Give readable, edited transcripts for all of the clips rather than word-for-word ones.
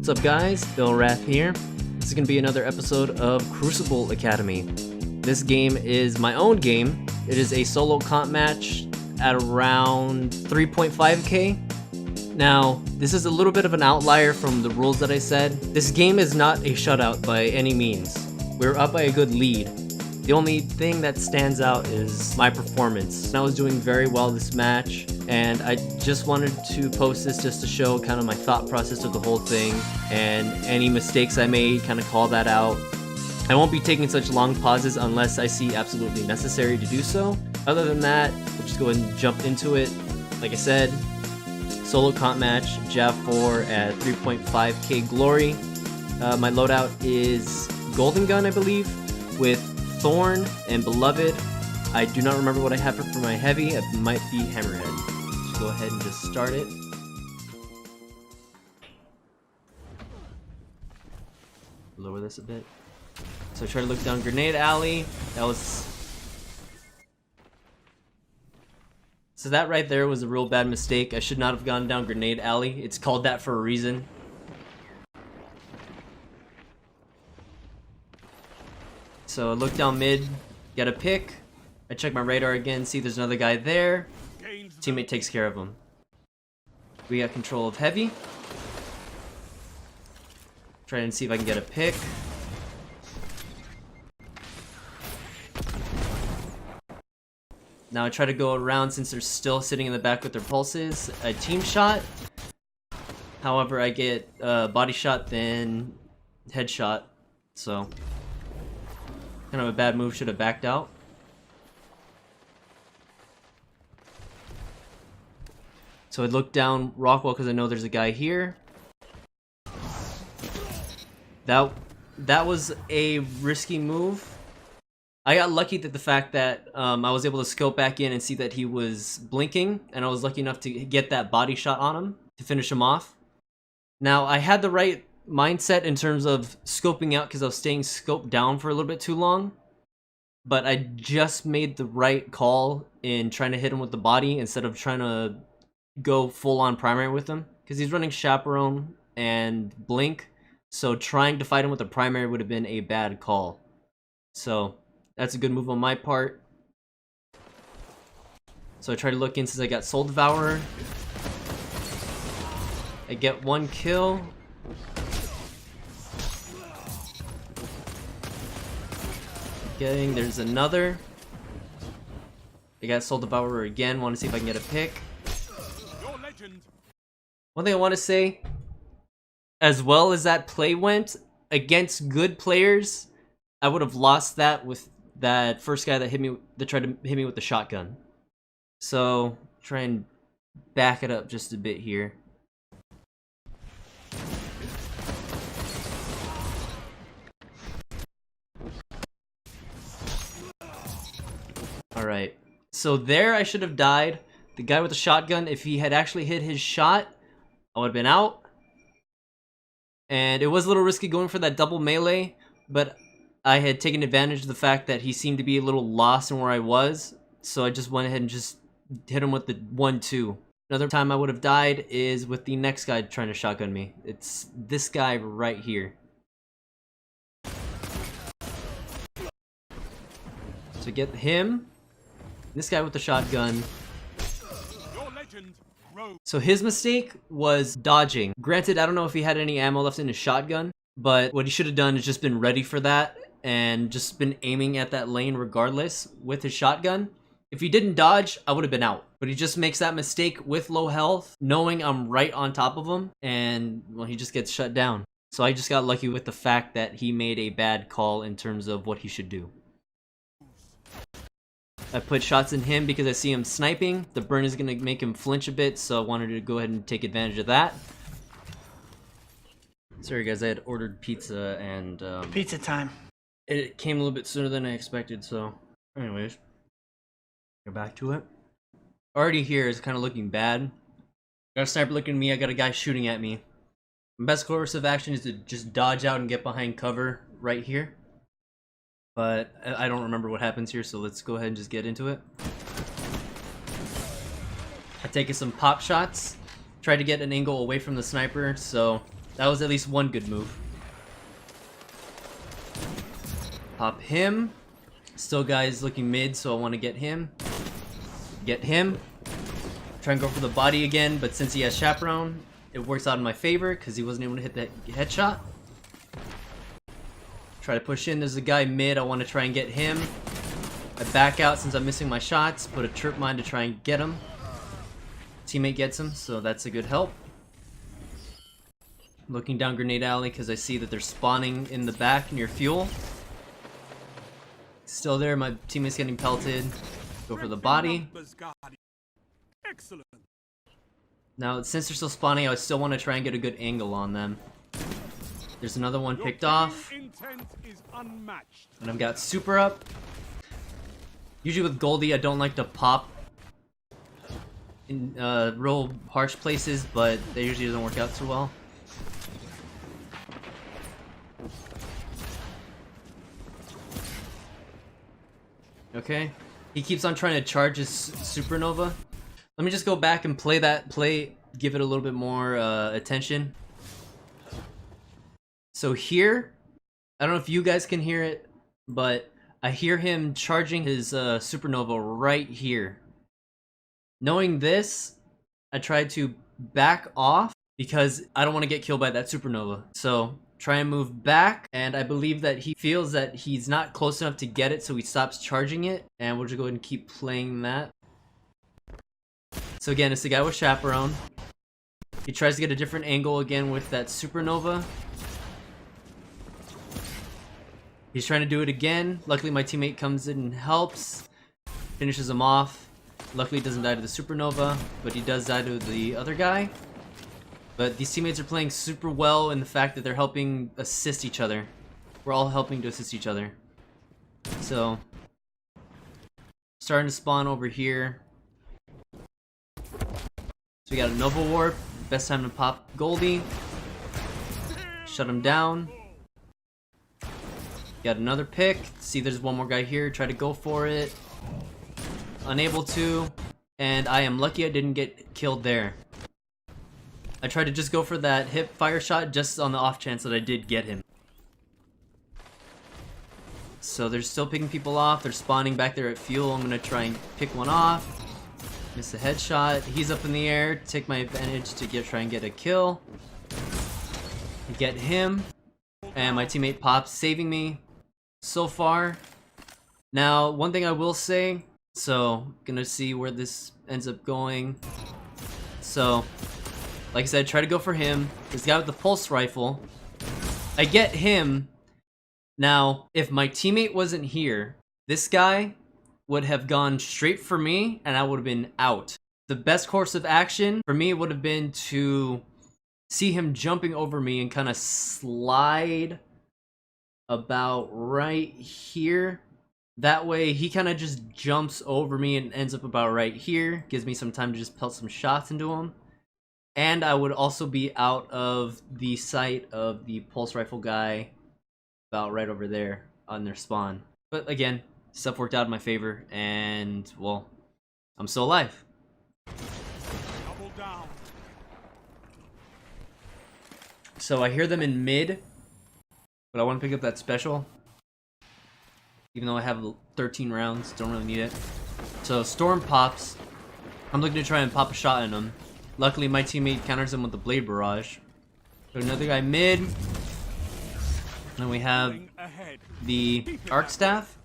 What's up guys, Bill Rath here. This is going to be another episode of Crucible Academy. This game is my own game. It is a solo comp match at around 3.5k. Now, this is a little bit of an outlier from the rules that I said. This game is not a shutout by any means. We're up by a good lead. The only thing that stands out is my performance. I was doing very well this match, and I just wanted to post this just to show kind of my thought process of the whole thing, and any mistakes I made, kind of call that out. I won't be taking such long pauses unless I see absolutely necessary to do so. Other than that, we'll just go ahead and jump into it. Like I said, solo comp match, Jav 4 at 3.5k glory. My loadout is Golden Gun, I believe, with Thorn and Beloved. I do not remember what I have for my heavy. It might be Hammerhead. Just go ahead and just start it. Lower this a bit. So try to look down Grenade Alley. So that right there was a real bad mistake. I should not have gone down Grenade Alley. It's called that for a reason. So I look down mid, get a pick. I check my radar again, see there's another guy there. Teammate takes care of him. We got control of heavy. Try and see if I can get a pick. Now I try to go around since they're still sitting in the back with their pulses. A team shot. However, I get body shot, then headshot. So kind of a bad move, should have backed out. So I look down Rockwell because I know there's a guy here. That was a risky move. I got lucky that the fact that I was able to scope back in and see that he was blinking, and I was lucky enough to get that body shot on him to finish him off. Now I had the right mindset in terms of scoping out because I was staying scoped down for a little bit too long, but I just made the right call in trying to hit him with the body instead of trying to go full on primary with him, because he's running Chaperone and Blink, so trying to fight him with the primary would have been a bad call. So that's a good move on my part. So I try to look in since I got Soul Devourer. I get one kill. There's another. I got Soul Devourer again. Want to see if I can get a pick. One thing I want to say, as well as that play went against good players, I would have lost that with that first guy that tried to hit me with the shotgun. So try and back it up just a bit here. Alright, so there I should have died. The guy with the shotgun, if he had actually hit his shot, I would have been out. And it was a little risky going for that double melee, but I had taken advantage of the fact that he seemed to be a little lost in where I was, so I just went ahead and just hit him with the 1-2. Another time I would have died is with the next guy trying to shotgun me. It's this guy right here. So get him. This guy with the shotgun. So his mistake was dodging. Granted, I don't know if he had any ammo left in his shotgun, but what he should have done is just been ready for that and just been aiming at that lane regardless with his shotgun. If he didn't dodge, I would have been out. But he just makes that mistake with low health, knowing I'm right on top of him, and well, he just gets shut down. So I just got lucky with the fact that he made a bad call in terms of what he should do. I put shots in him because I see him sniping. The burn is going to make him flinch a bit, so I wanted to go ahead and take advantage of that. Sorry guys, I had ordered pizza and pizza time. It came a little bit sooner than I expected, so anyways, go back to it. Already here is kind of looking bad. Got a sniper looking at me, I got a guy shooting at me. My best course of action is to just dodge out and get behind cover right here. But I don't remember what happens here, so let's go ahead and just get into it. I take some pop shots, try to get an angle away from the sniper, so That was at least one good move. Pop him. Still guys looking mid, so I want to get him. Get him. Try and go for the body again, but since he has Chaperone, it works out in my favor because he wasn't able to hit that headshot. Try to push in. There's a guy mid. I want to try and get him. I back out since I'm missing my shots. Put a trip mine to try and get him. Teammate gets him, so that's a good help. Looking down Grenade Alley because I see that they're spawning in the back near fuel. Still there. My teammate's getting pelted. Go for the body. Excellent. Now, since they're still spawning, I still want to try and get a good angle on them. There's another one picked off. And I've got super up. Usually with Goldie, I don't like to pop in real harsh places, but that usually doesn't work out too well. Okay. He keeps on trying to charge his supernova. Let me just go back and play that give it a little bit more attention. So here, I don't know if you guys can hear it, but I hear him charging his supernova right here. Knowing this, I tried to back off because I don't want to get killed by that supernova. So try and move back, and I believe that he feels that he's not close enough to get it, so he stops charging it, and we'll just go ahead and keep playing that. So again, it's the guy with Chaperone. He tries to get a different angle again with that supernova. He's trying to do it again. Luckily my teammate comes in and helps. Finishes him off. Luckily he doesn't die to the supernova, but he does die to the other guy. But these teammates are playing super well in the fact that they're helping assist each other. We're all helping to assist each other. So, starting to spawn over here. So we got a Nova Warp. Best time to pop Goldie. Shut him down. Got another pick. See, there's one more guy here. Try to go for it. Unable to. And I am lucky I didn't get killed there. I tried to just go for that hip fire shot just on the off chance that I did get him. So they're still picking people off. They're spawning back there at fuel. I'm gonna try and pick one off. Miss a headshot. He's up in the air. Take my advantage to try and get a kill. Get him. And my teammate pops, saving me so far. Now, one thing I will say, so gonna see where this ends up going. So, like I said, try to go for him. This guy with the pulse rifle. I get him. Now, if my teammate wasn't here, this guy would have gone straight for me and I would have been out. The best course of action for me would have been to see him jumping over me and kind of slide about right here. That way he kind of just jumps over me and ends up about right here. Gives me some time to just pelt some shots into him. And I would also be out of the sight of the pulse rifle guy about right over there on their spawn. But again, stuff worked out in my favor, and well, I'm still alive. Double down. So I hear them in mid, but I want to pick up that special. Even though I have 13 rounds, don't really need it. So Storm pops. I'm looking to try and pop a shot in him. Luckily my teammate counters him with the Blade Barrage. So another guy mid. And we have the Arc Staff.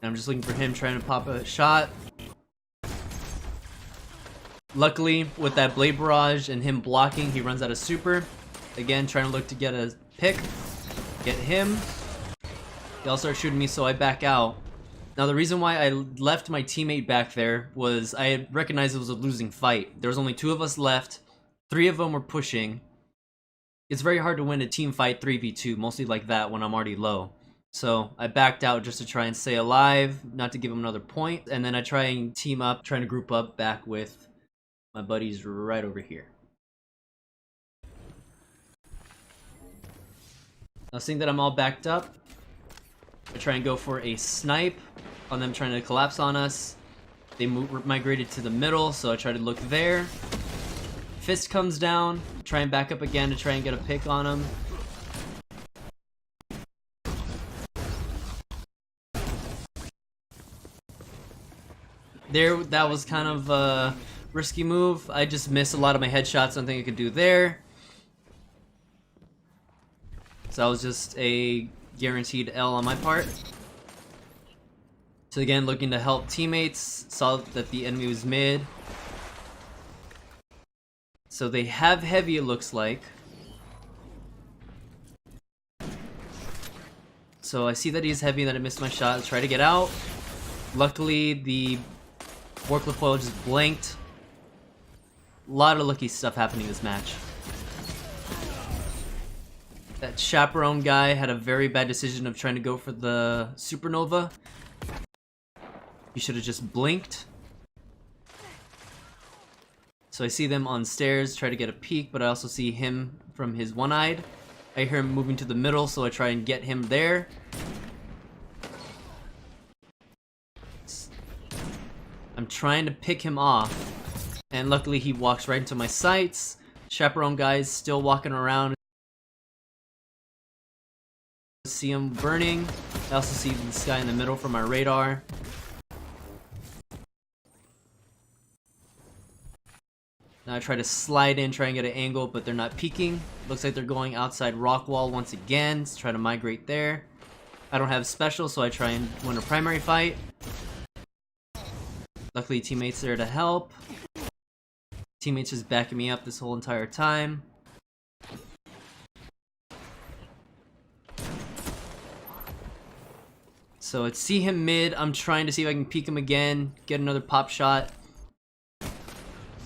And I'm just looking for him trying to pop a shot. Luckily, with that Blade Barrage and him blocking, he runs out of super. Again, trying to look to get a pick. Get him. He all starts shooting me, so I back out. Now, the reason why I left my teammate back there was I had recognized it was a losing fight. There was only 2 of us left. 3 of them were pushing. It's very hard to win a team fight 3v2, mostly like that when I'm already low. So I backed out just to try and stay alive, not to give him another point, and then I try and team up, trying to group up back with my buddies right over here. Now seeing that I'm all backed up, I try and go for a snipe on them trying to collapse on us. They migrated to the middle, so I try to look there. fist comes down, try and back up again to try and get a pick on him. There, that was kind of a risky move. I just missed a lot of my headshots, nothing I could do there. So that was just a guaranteed L on my part. So again, looking to help teammates, saw that the enemy was mid. So they have heavy, it looks like. So I see that he's heavy, that I missed my shot. Let's try to get out. Luckily, the forklift foil just blanked. A lot of lucky stuff happening in this match. That chaperone guy had a very bad decision of trying to go for the supernova. He should have just blinked. So I see them on stairs, try to get a peek, but I also see him from his one-eyed. I hear him moving to the middle, so I try and get him there. I'm trying to pick him off, and luckily he walks right into my sights. Chaperone guy's still walking around. See him burning. I also see this guy in the middle from my radar. Now I try to slide in, try and get an angle, but they're not peeking. Looks like they're going outside rock wall once again. Let's try to migrate there. I don't have special, so I try and win a primary fight. Luckily, teammates there to help. Teammates just backing me up this whole entire time. So I see him mid. I'm trying to see if I can peek him again, get another pop shot.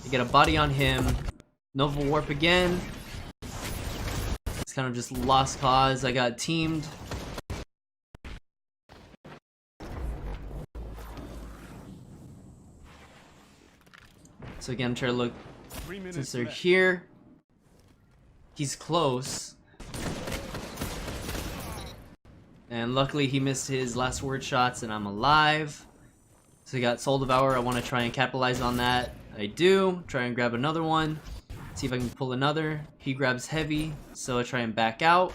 I get a body on him. Nova Warp again. It's kind of just lost cause. I got teamed. So again, I'm trying to look. Since they're here, he's close. And luckily he missed his last word shots and I'm alive. So he got Soul Devour. I want to try and capitalize on that. I do. Try and grab another one. See if I can pull another. He grabs heavy, so I try and back out.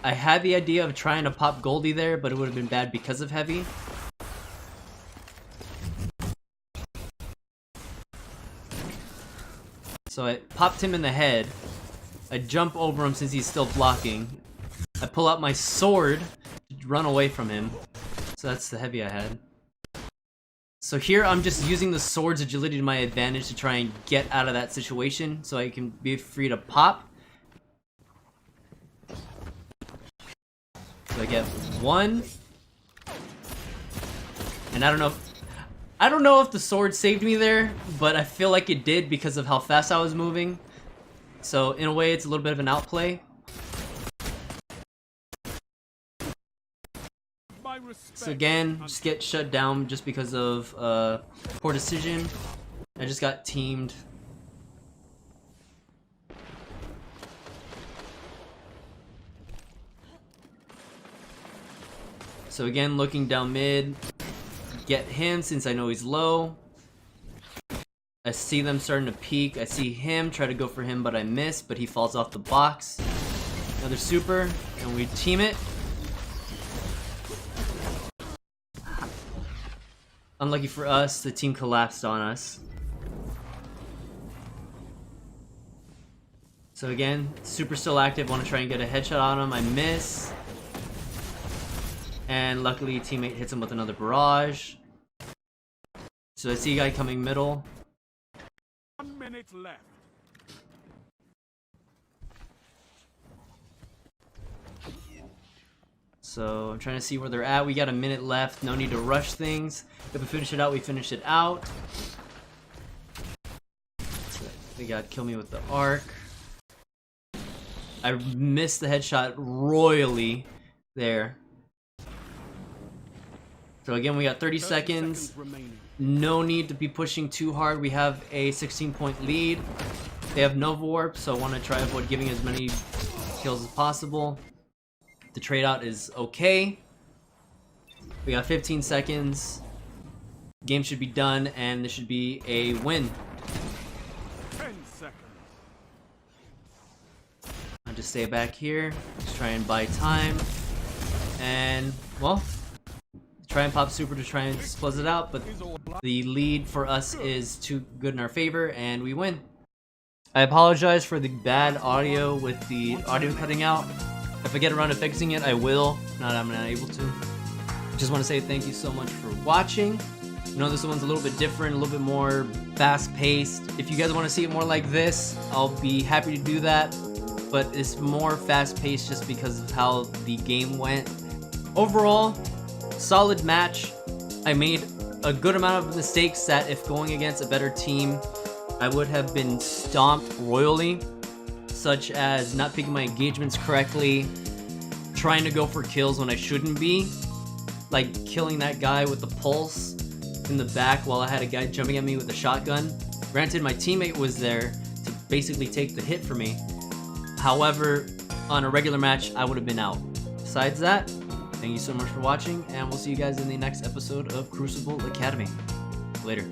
I had the idea of trying to pop Goldie there, but it would have been bad because of heavy. So I popped him in the head. I jump over him since he's still blocking. I pull out my sword to run away from him. So that's the heavy I had. So here I'm just using the sword's agility to my advantage to try and get out of that situation so I can be free to pop. So I get one. And I don't know if the sword saved me there, but I feel like it did because of how fast I was moving. So in a way it's a little bit of an outplay. So again, just get shut down just because of poor decision. I just got teamed. So again, looking down mid, get him since I know he's low. I see them starting to peek. I see him, try to go for him, but I miss, but he falls off the box. Another super, and we team it. Unlucky for us, the team collapsed on us. So again, super still active, want to try and get a headshot on him, I miss. And luckily teammate hits him with another barrage. So I see a guy coming middle. 1 minute left. So I'm trying to see where they're at. We got a minute left. No need to rush things. If we finish it out, we finish it out. So they got kill me with the arc. I missed the headshot royally there. So again, we got 30 seconds. No need to be pushing too hard. We have a 16-point lead. They have Nova Warp, so I want to try to avoid giving as many kills as possible. The trade out is okay. We got 15 seconds. Game should be done, and this should be a win. 10 just stay back here, just try and buy time, and well, try and pop super to try and close it out, but the lead for us is too good in our favor, and we win. I apologize for the bad audio with the audio cutting out. If I get around to fixing it, I will. If not, I'm not able to. Just want to say thank you so much for watching. You know, this one's a little bit different, a little bit more fast-paced. If you guys want to see it more like this, I'll be happy to do that. But it's more fast-paced just because of how the game went. Overall, solid match. I made a good amount of mistakes that if going against a better team, I would have been stomped royally, such as not picking my engagements correctly, trying to go for kills when I shouldn't be, like killing that guy with the pulse in the back while I had a guy jumping at me with a shotgun. Granted, my teammate was there to basically take the hit for me. However, on a regular match, I would have been out. Besides that, thank you so much for watching, and we'll see you guys in the next episode of Crucible Academy. Later.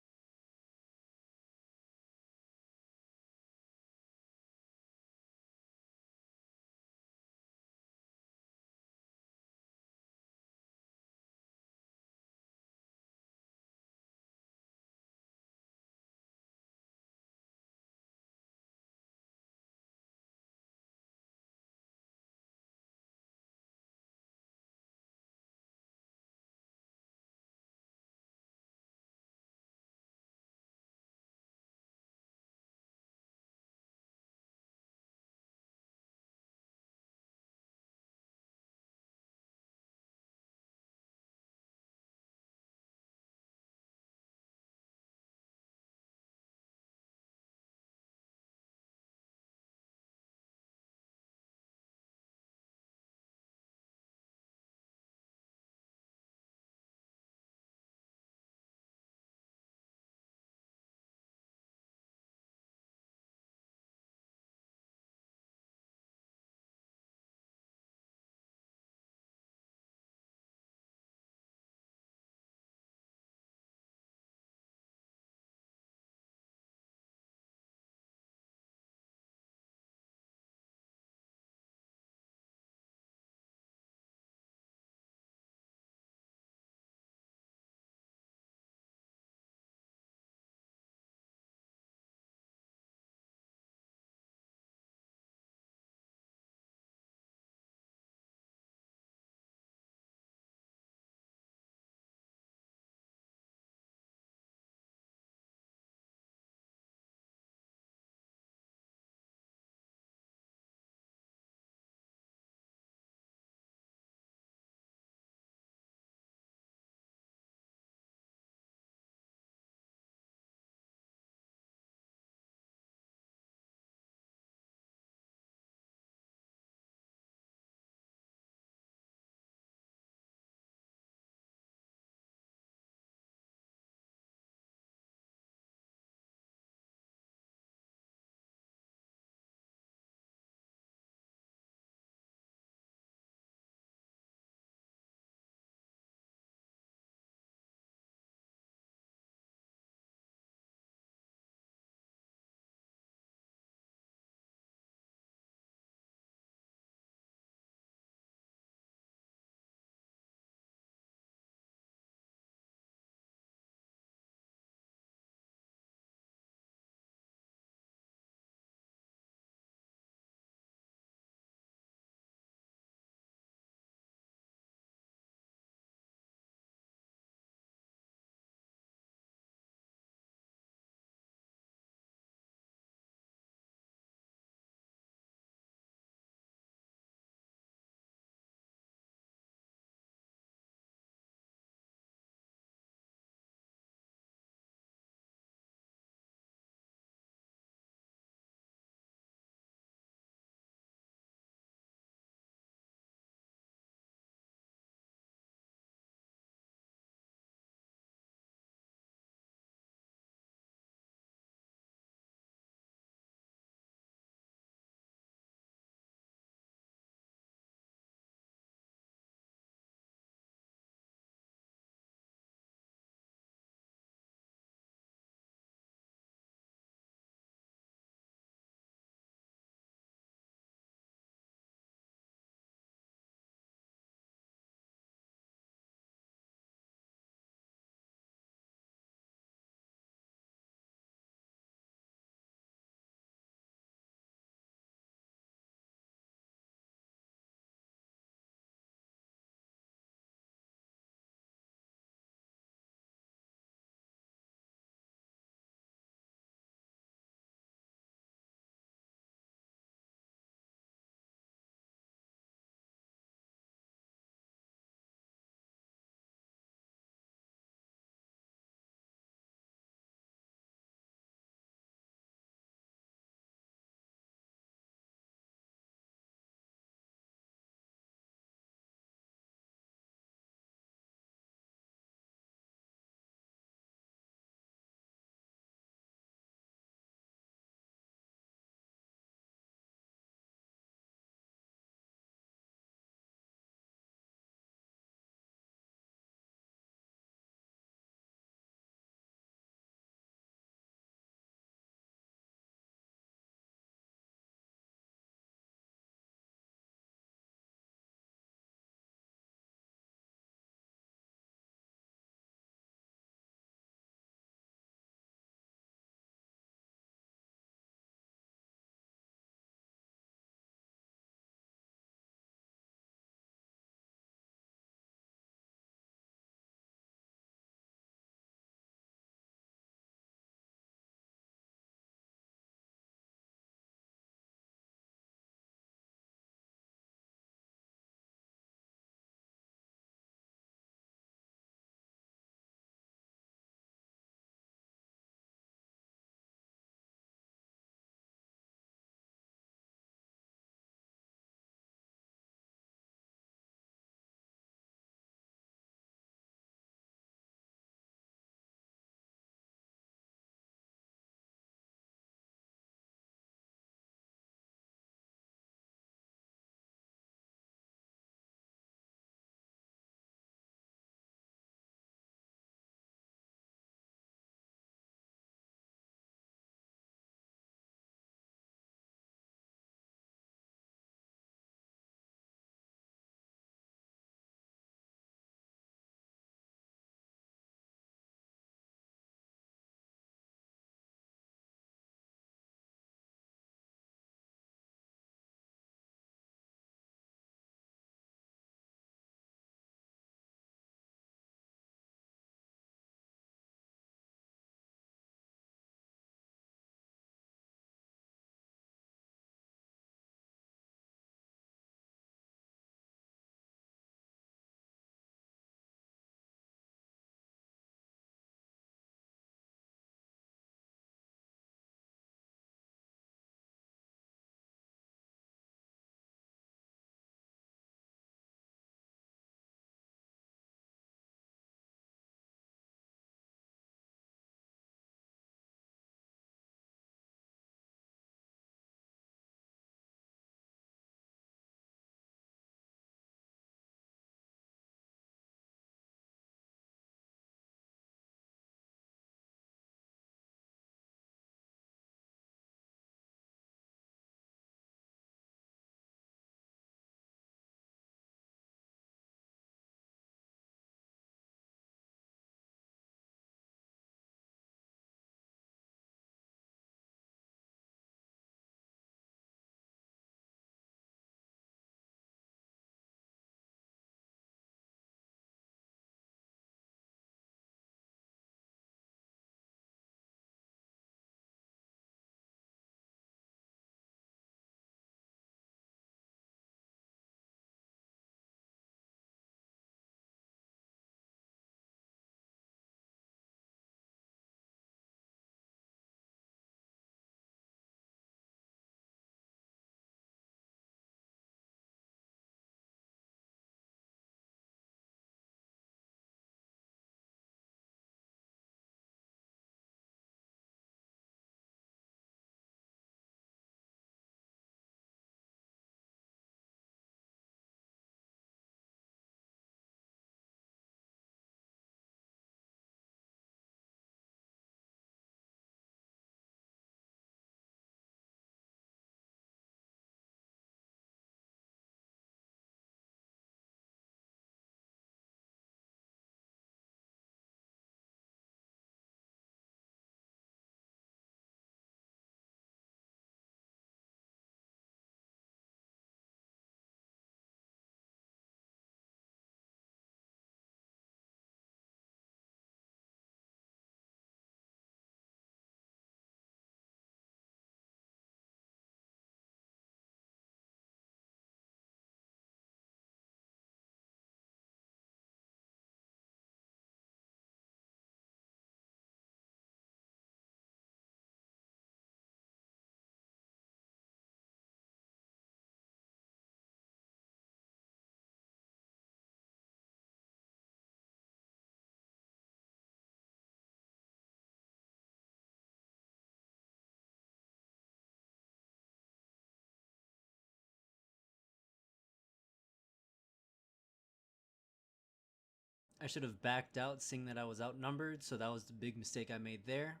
I should have backed out seeing that I was outnumbered, so that was the big mistake I made there.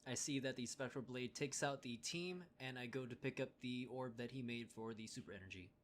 I see that the Spectral Blade takes out the team, and I go to pick up the orb that he made for the super energy.